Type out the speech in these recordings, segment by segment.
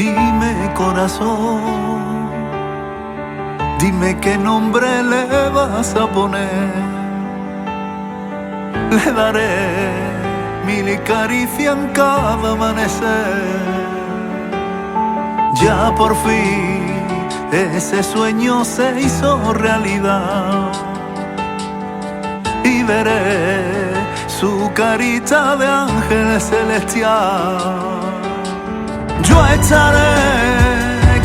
Dime, corazón, dime qué nombre le vas a poner. Le daré mil caricias en cada amanecer. Ya por fin ese sueño se hizo realidad y veré su carita de ángel celestial. Yo estaré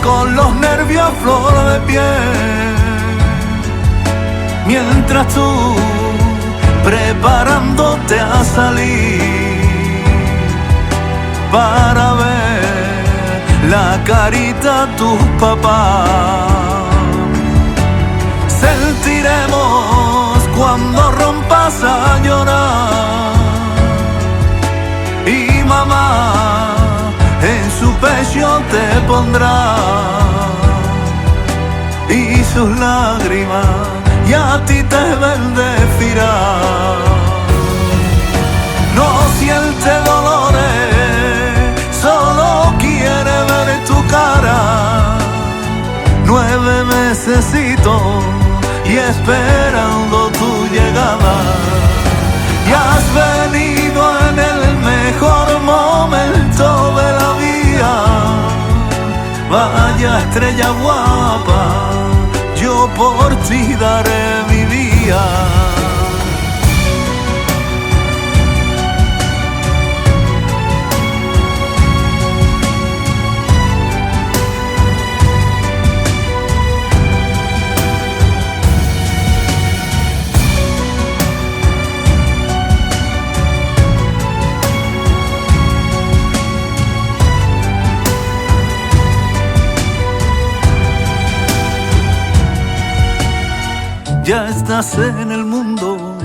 con los nervios a flor de piel, mientras tú preparándote a salir para ver la carita de tus papás. Sentiremos cuando rompas a llorar y mamá en su pecho te pondrá y sus lágrimas y a ti te bendecirá. No siente dolores, solo quiere ver tu cara. 9 mesecitos y esperando tu llegada. Y has venido en el mejor momento de la vida. Vaya estrella guapa, yo por ti daré mi vida. Ya estás en el mundo,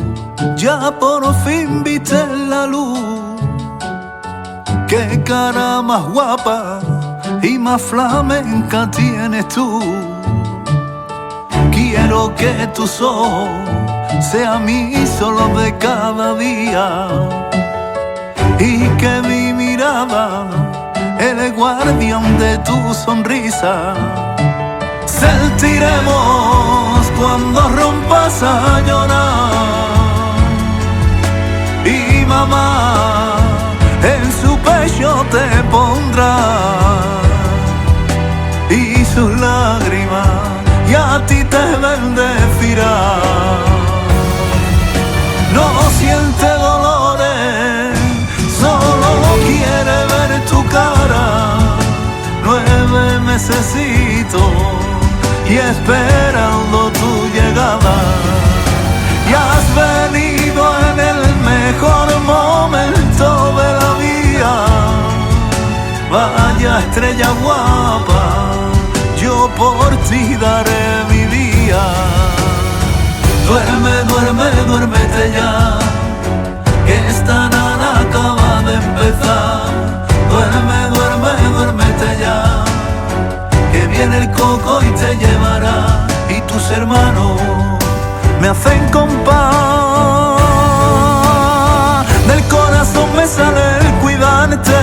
ya por fin viste la luz. Qué cara más guapa y más flamenca tienes tú. Quiero que tus ojos sean mi solo de cada día y que mi mirada el guardián de tu sonrisa. Sentiremos cuando rompas a llorar y mamá en su pecho te pondrá y sus lágrimas y a ti te bendecirá. No siente dolores, solo quiere ver tu cara. 9 mesecitos y esperando tu llegada. Y has venido en el mejor momento de la vida. Vaya estrella guapa, yo por ti daré mi vida. Duerme, duerme, duérmete ya, que esta nada acaba de empezar. Duerme, duerme, duérmete ya, que viene el coco y te llevará. Y tus hermanos me hacen compás, del corazón me sale el cuidarte,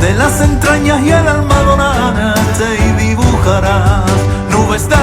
de las entrañas y el alma adorarte, y dibujarás nubes de